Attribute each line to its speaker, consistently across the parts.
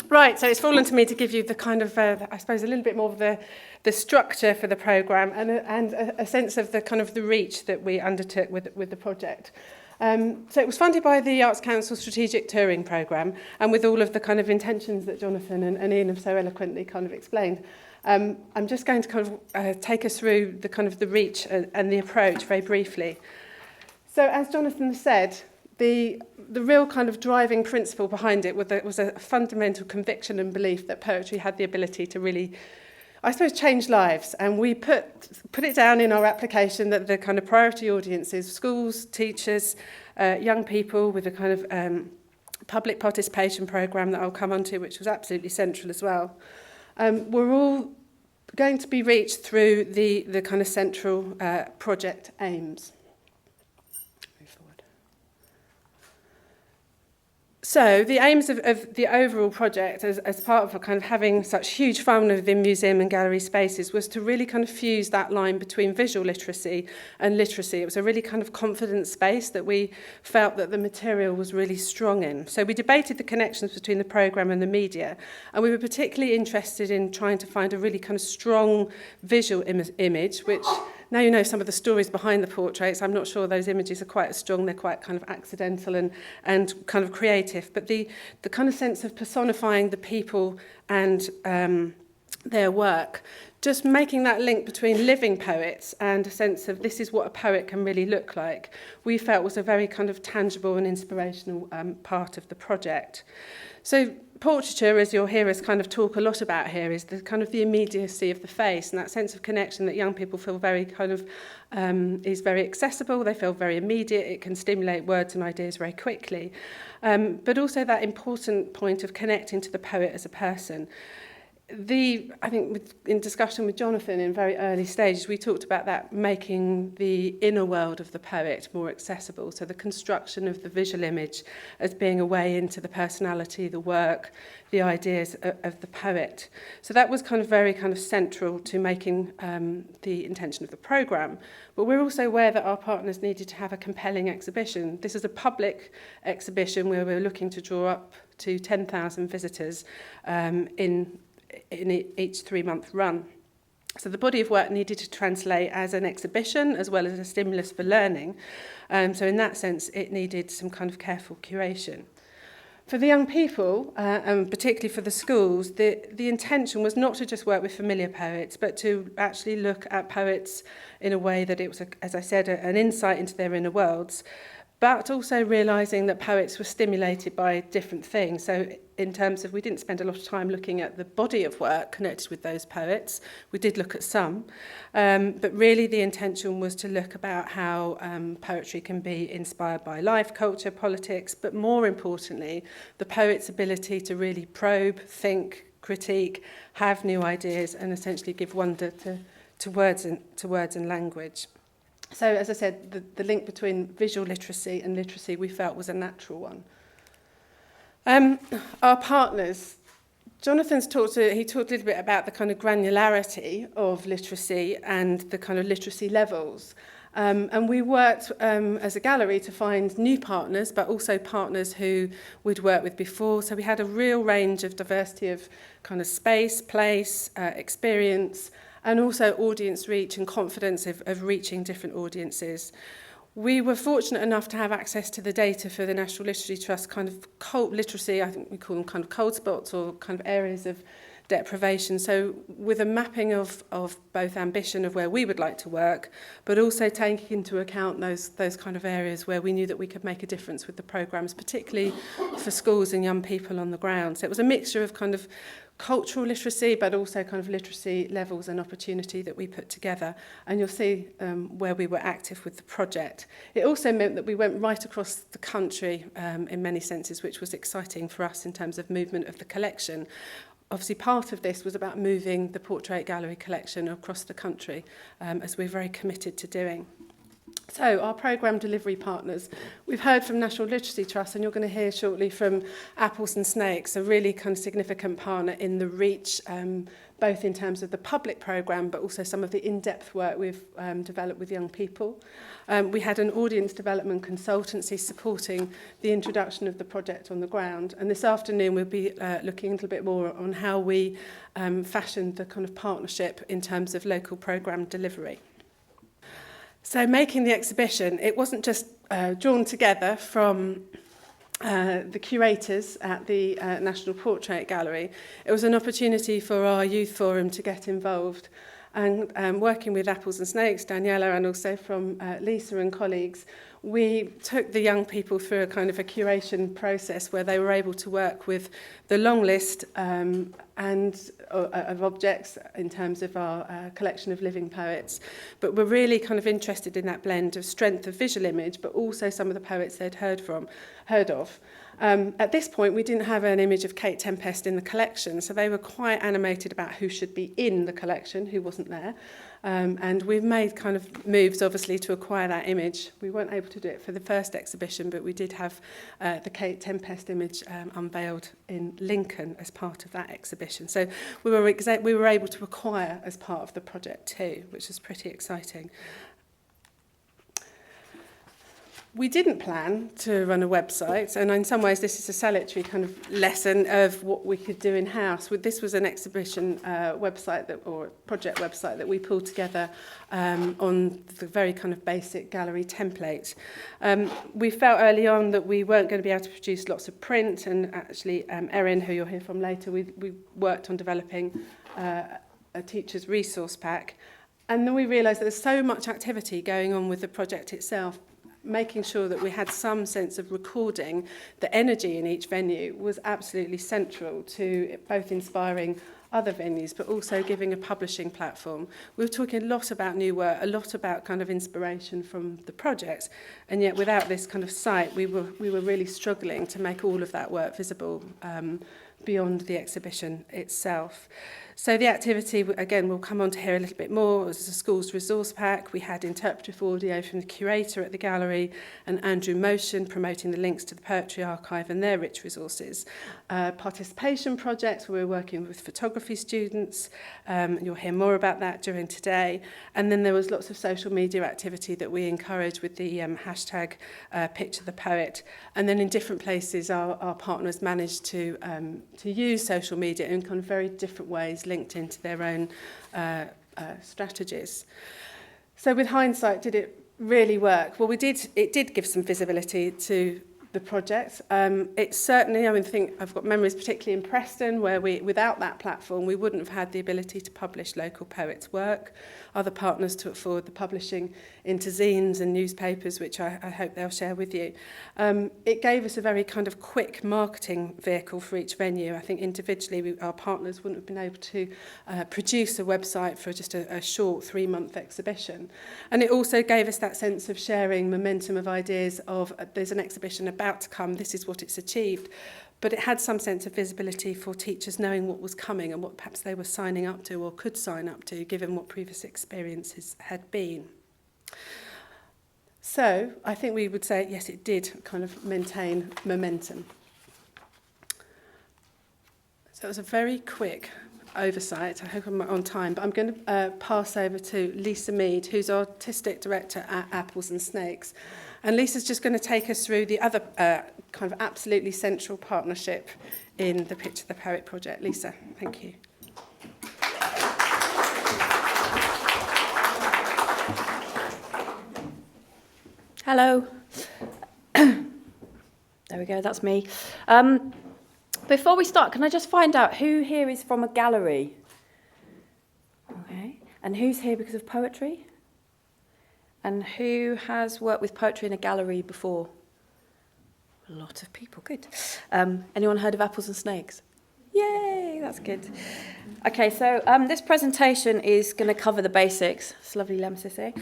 Speaker 1: Right, so it's fallen to me to give you the kind of, I suppose, a little bit more of the structure for the programme and a sense of the kind of the reach that we undertook with the project. So it was funded by the Arts Council Strategic Touring Programme, and with all of the kind of intentions that Jonathan and Ian have so eloquently kind of explained. I'm just going to kind of take us through the kind of the reach and the approach very briefly. So as Jonathan said, the real kind of driving principle behind it was a fundamental conviction and belief that poetry had the ability to really, I suppose, change lives. And we put it down in our application that the kind of priority audiences, schools, teachers, young people, with a kind of public participation programme that I'll come on to, which was absolutely central as well, were all going to be reached through the kind of central project aims. So the aims of the overall project as part of kind of having such huge fun within museum and gallery spaces was to really kind of fuse that line between visual literacy and literacy. It was a really kind of confident space that we felt that the material was really strong in. So we debated the connections between the programme and the media, and we were particularly interested in trying to find a really kind of strong visual image, which now you know some of the stories behind the portraits. I'm not sure those images are quite as strong. They're quite kind of accidental and kind of creative. But the kind of sense of personifying the people and their work, just making that link between living poets and a sense of this is what a poet can really look like, we felt was a very kind of tangible and inspirational part of the project. So portraiture, as you'll hear us kind of talk a lot about here, is the kind of the immediacy of the face and that sense of connection that young people feel very kind of is very accessible. They feel very immediate. It can stimulate words and ideas very quickly. But also that important point of connecting to the poet as a person. I think in discussion with Jonathan in very early stages, we talked about that making the inner world of the poet more accessible. So the construction of the visual image as being a way into the personality, the work, the ideas of the poet. So that was kind of very kind of central to making the intention of the programme. But we're also aware that our partners needed to have a compelling exhibition. This is a public exhibition where we're looking to draw up to 10,000 visitors in each 3-month run. So the body of work needed to translate as an exhibition as well as a stimulus for learning. So in that sense, it needed some kind of careful curation. For the young people, and particularly for the schools, the intention was not to just work with familiar poets, but to actually look at poets in a way that it was, as I said, an insight into their inner worlds, but also realising that poets were stimulated by different things. So in terms of, we didn't spend a lot of time looking at the body of work connected with those poets. We did look at some, but really the intention was to look about how poetry can be inspired by life, culture, politics, but more importantly, the poet's ability to really probe, think, critique, have new ideas, and essentially give wonder to words and language. So, as I said, the link between visual literacy and literacy we felt was a natural one. Our partners, Jonathan's talked a little bit about the kind of granularity of literacy and the kind of literacy levels. And we worked as a gallery to find new partners, but also partners who we'd worked with before. So we had a real range of diversity of kind of space, place, experience, and also audience reach and confidence of reaching different audiences. We were fortunate enough to have access to the data for the National Literacy Trust kind of cult literacy, I think we call them kind of cold spots or kind of areas of deprivation. So with a mapping of both ambition of where we would like to work, but also taking into account those kind of areas where we knew that we could make a difference with the programmes, particularly for schools and young people on the ground. So it was a mixture of kind of cultural literacy, but also kind of literacy levels and opportunity that we put together. And you'll see where we were active with the project. It also meant that we went right across the country in many senses, which was exciting for us in terms of movement of the collection. Obviously, part of this was about moving the Portrait Gallery collection across the country, as we're very committed to doing. So our programme delivery partners, we've heard from National Literacy Trust, and you're going to hear shortly from Apples and Snakes, a really kind of significant partner in the reach, both in terms of the public programme, but also some of the in-depth work we've developed with young people. We had an audience development consultancy supporting the introduction of the project on the ground. And this afternoon we'll be looking a little bit more on how we fashioned the kind of partnership in terms of local programme delivery. So making the exhibition, it wasn't just drawn together from the curators at the National Portrait Gallery. It was an opportunity for our youth forum to get involved. And working with Apples and Snakes, Daniela, and also from Lisa and colleagues, we took the young people through a kind of a curation process where they were able to work with the long list of objects in terms of our collection of living poets. But we're really kind of interested in that blend of strength of visual image, but also some of the poets they'd heard of. At this point, we didn't have an image of Kate Tempest in the collection, so they were quite animated about who should be in the collection, who wasn't there. And we've made kind of moves, obviously, to acquire that image. We weren't able to do it for the first exhibition, but we did have the Kate Tempest image unveiled in Lincoln as part of that exhibition. So we were able to acquire as part of the project too, which was pretty exciting. We didn't plan to run a website, and in some ways this is a salutary kind of lesson of what we could do in-house. This was an exhibition website or project website that we pulled together on the very kind of basic gallery template. We felt early on that we weren't going to be able to produce lots of print, and actually Erin, who you'll hear from later, we worked on developing a teacher's resource pack. And then we realised that there's so much activity going on with the project itself. Making sure that we had some sense of recording the energy in each venue was absolutely central to both inspiring other venues, but also giving a publishing platform. We were talking a lot about new work, a lot about kind of inspiration from the projects, and yet without this kind of site, we were really struggling to make all of that work visible beyond the exhibition itself. So the activity, again, we'll come on to hear a little bit more. It was a school's resource pack. We had interpretive audio from the curator at the gallery and Andrew Motion promoting the links to the Poetry Archive and their rich resources. Participation projects, where we're working with photography students. You'll hear more about that during today. And then there was lots of social media activity that we encouraged with the hashtag Picture the Poet. And then in different places, our partners managed to use social media in kind of very different ways, linked into their own strategies. So with hindsight, did it really work? Well, it did give some visibility to the project. It certainly, I think I've got memories particularly in Preston where without that platform we wouldn't have had the ability to publish local poets' work. Other partners took forward the publishing into zines and newspapers, which I hope they'll share with you. It gave us a very kind of quick marketing vehicle for each venue. I think individually our partners wouldn't have been able to produce a website for just a short 3-month exhibition. And it also gave us that sense of sharing momentum of ideas of there's an exhibition about to come, this is what it's achieved. But it had some sense of visibility for teachers knowing what was coming and what perhaps they were signing up to or could sign up to, given what previous experiences had been. So I think we would say, yes, it did kind of maintain momentum. So it was a very quick oversight. I hope I'm on time, but I'm going to pass over to Lisa Mead, who's Artistic Director at Apples and Snakes. And Lisa's just going to take us through the other kind of absolutely central partnership in the Picture the Poet project. Lisa, thank you.
Speaker 2: Hello. There we go, that's me. Before we start, can I just find out who here is from a gallery? Okay. And who's here because of poetry? And who has worked with poetry in a gallery before? A lot of people, good. Anyone heard of Apples and Snakes? Yay, that's good. Okay, so this presentation is going to cover the basics. It's lovely lemsissy.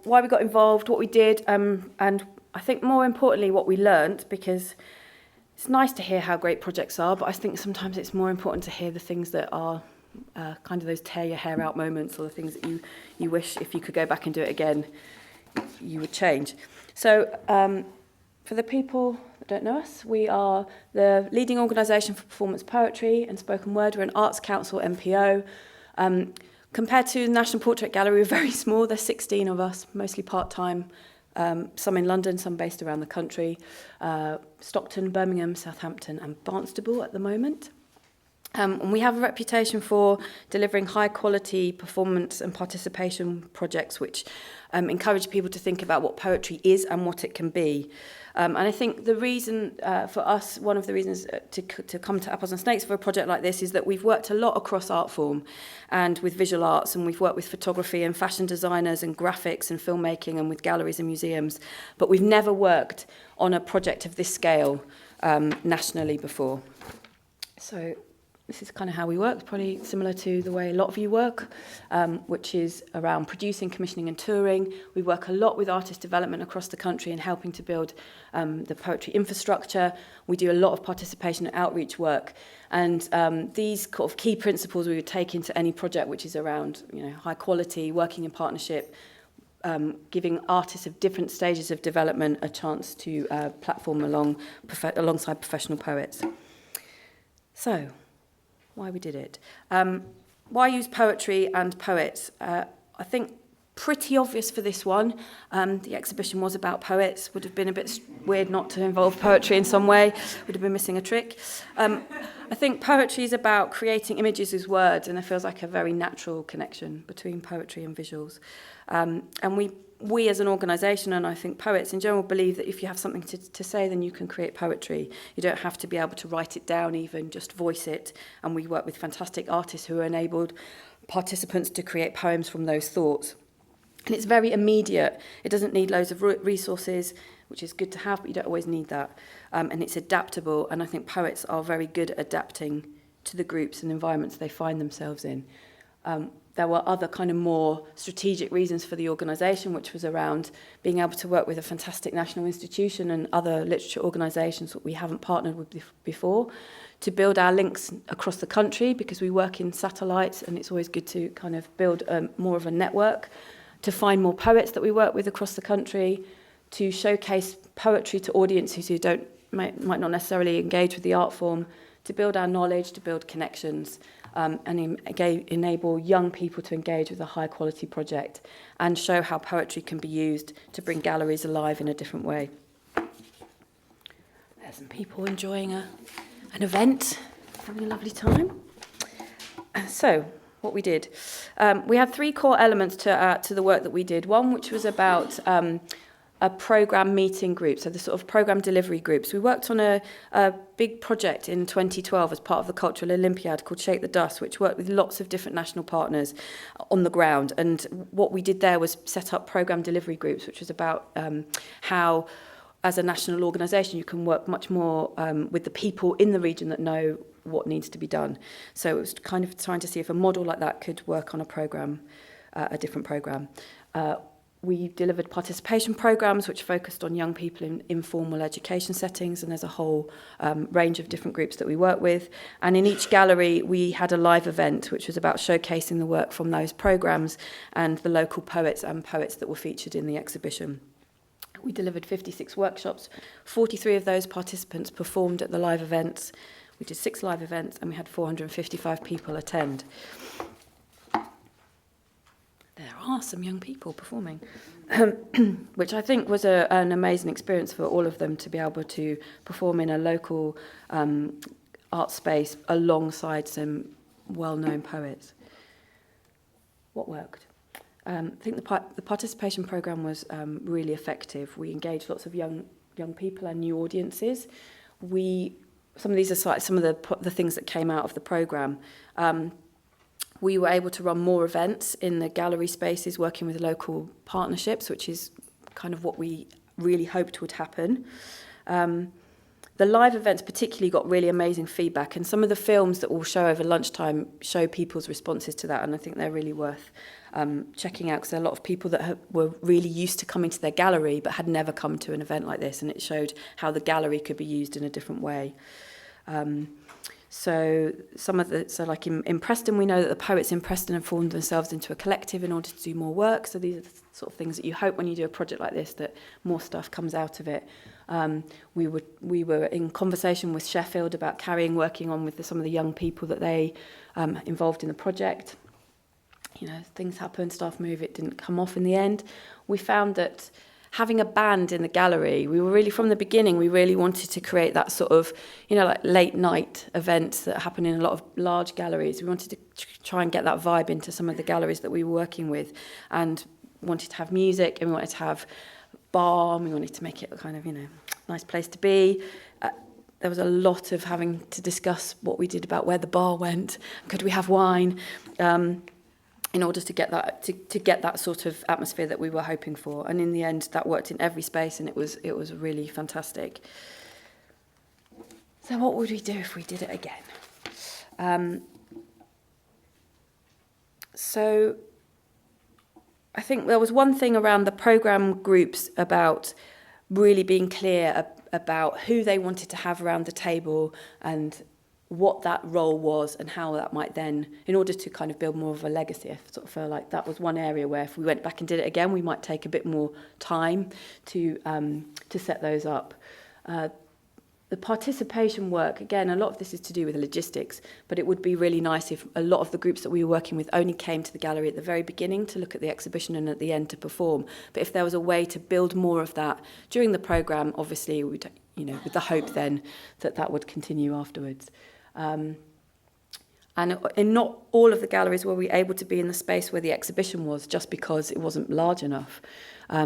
Speaker 2: Why we got involved, what we did, and I think more importantly what we learnt, because it's nice to hear how great projects are, but I think sometimes it's more important to hear the things that are kind of those tear your hair out moments, or the things that you wish if you could go back and do it again, you would change. So for the people that don't know us, we are the leading organisation for performance poetry and spoken word. We're an Arts Council NPO. Compared to the National Portrait Gallery, we're very small. There's 16 of us, mostly part-time, some in London, some based around the country, Stockton, Birmingham, Southampton and Barnstable at the moment. And we have a reputation for delivering high-quality performance and participation projects which encourage people to think about what poetry is and what it can be. And I think the reason for us, one of the reasons to come to Apples and Snakes for a project like this is that we've worked a lot across art form and with visual arts, and we've worked with photography and fashion designers and graphics and filmmaking and with galleries and museums, but we've never worked on a project of this scale nationally before. So this is kind of how we work, probably similar to the way a lot of you work, which is around producing, commissioning and touring. We work a lot with artist development across the country and helping to build the poetry infrastructure. We do a lot of participation and outreach work. And these kind of key principles we would take into any project which is around high quality, working in partnership, giving artists of different stages of development a chance to platform alongside professional poets. So, why we did it. Why use poetry and poets? I think pretty obvious for this one. The exhibition was about poets. Would have been a bit weird not to involve poetry in some way. Would have been missing a trick. I think poetry is about creating images with words, and there feels like a very natural connection between poetry and visuals. And we as an organisation, and I think poets in general, believe that if you have something to say, then you can create poetry. You don't have to be able to write it down even, just voice it. And we work with fantastic artists who enabled participants to create poems from those thoughts. And it's very immediate. It doesn't need loads of resources, which is good to have, but you don't always need that. And it's adaptable, and I think poets are very good at adapting to the groups and environments they find themselves in. There were other kind of more strategic reasons for the organisation, which was around being able to work with a fantastic national institution and other literature organisations that we haven't partnered with before, to build our links across the country, because we work in satellites and it's always good to kind of build more of a network, to find more poets that we work with across the country, to showcase poetry to audiences who might not necessarily engage with the art form, to build our knowledge, to build connections, and enable young people to engage with a high-quality project and show how poetry can be used to bring galleries alive in a different way. There's some people enjoying an event, having a lovely time. So, what we did. We had three core elements to the work that we did. One, which was about a programme meeting group, so the sort of programme delivery groups. We worked on a big project in 2012 as part of the Cultural Olympiad called Shake the Dust, which worked with lots of different national partners on the ground. And what we did there was set up programme delivery groups, which was about how, as a national organisation, you can work much more with the people in the region that know what needs to be done. So it was kind of trying to see if a model like that could work on a programme, a different programme. We delivered participation programmes which focused on young people in informal education settings, and there's a whole range of different groups that we work with. And in each gallery we had a live event which was about showcasing the work from those programmes and the local poets and poets that were featured in the exhibition. We delivered 56 workshops. 43 of those participants performed at the live events. We did 6 live events and we had 455 people attend. There are some young people performing, which I think was an amazing experience for all of them to be able to perform in a local art space alongside some well-known poets. What worked? I think the participation programme was really effective. We engaged lots of young people and new audiences. Some of these are some of the things that came out of the programme. We were able to run more events in the gallery spaces, working with local partnerships, which is kind of what we really hoped would happen. The live events particularly got really amazing feedback, and some of the films that we'll show over lunchtime show people's responses to that, and I think they're really worth checking out, because there are a lot of people that were really used to coming to their gallery but had never come to an event like this, and it showed how the gallery could be used in a different way. So like in Preston, we know that the poets in Preston have formed themselves into a collective in order to do more work. So these are the sort of things that you hope when you do a project like this, that more stuff comes out of it. We were in conversation with Sheffield about working on with some of the young people that they involved in the project. You know, things happen, staff move, it didn't come off in the end. We found that having a band in the gallery, we were really, from the beginning, we really wanted to create that sort of, you know, like late night events that happen in a lot of large galleries. We wanted to try and get that vibe into some of the galleries that we were working with, and wanted to have music, and we wanted to have bar, and we wanted to make it a kind of, you know, nice place to be. There was a lot of having to discuss what we did about where the bar went. Could we have wine? In order to get that to get that sort of atmosphere that we were hoping for, and in the end that worked in every space, and it was really fantastic. So what would we do if we did it again? So I think there was one thing around the programme groups about really being clear about who they wanted to have around the table and what that role was, and how that might then, in order to kind of build more of a legacy. I sort of feel like that was one area where if we went back and did it again, we might take a bit more time to set those up. The participation work, again, a lot of this is to do with logistics, but it would be really nice if a lot of the groups that we were working with only came to the gallery at the very beginning to look at the exhibition and at the end to perform. But if there was a way to build more of that during the programme, obviously, we'd, you know, with the hope then that would continue afterwards. And in not all of the galleries were we able to be in the space where the exhibition was, just because it wasn't large enough.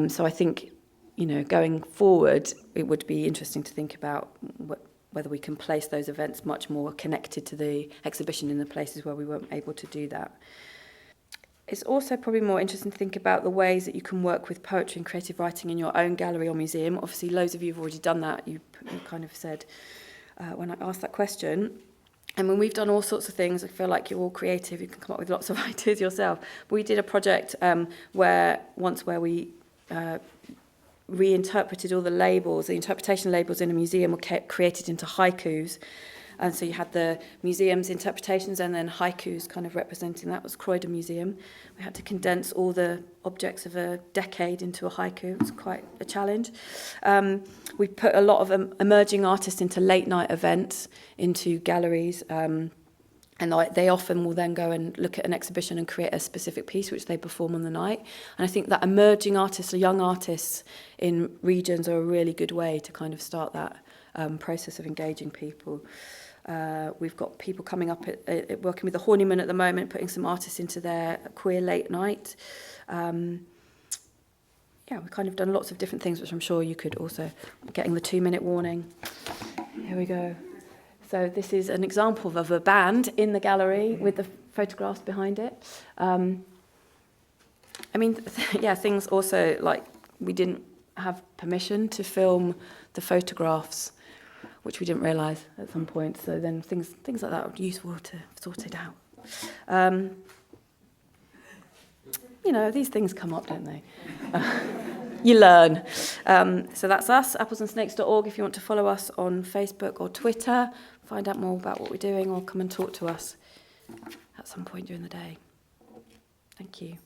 Speaker 2: So I think, you know, going forward, it would be interesting to think about whether we can place those events much more connected to the exhibition in the places where we weren't able to do that. It's also probably more interesting to think about the ways that you can work with poetry and creative writing in your own gallery or museum. Obviously, loads of you have already done that. You kind of said when I asked that question. And when we've done all sorts of things, I feel like you're all creative, you can come up with lots of ideas yourself. But we did a project where we reinterpreted all the labels, the interpretation labels in a museum were created into haikus. And so you had the museum's interpretations and then haikus kind of representing that. Was Croydon Museum. We had to condense all the objects of a decade into a haiku. It was quite a challenge. We put a lot of emerging artists into late night events, into galleries, and they often will then go and look at an exhibition and create a specific piece which they perform on the night. And I think that emerging artists or young artists in regions are a really good way to kind of start that process of engaging people. We've got people coming up working with the Horniman at the moment, putting some artists into their queer late night. We've kind of done lots of different things, which I'm sure you could also, getting the 2-minute warning. Here we go. So this is an example of a band in the gallery with the photographs behind it. Things also like we didn't have permission to film the photographs, which we didn't realise at some point. So then things like that are useful to sort it out. These things come up, don't they? You learn. So that's us, applesandsnakes.org, if you want to follow us on Facebook or Twitter, find out more about what we're doing, or come and talk to us at some point during the day. Thank you.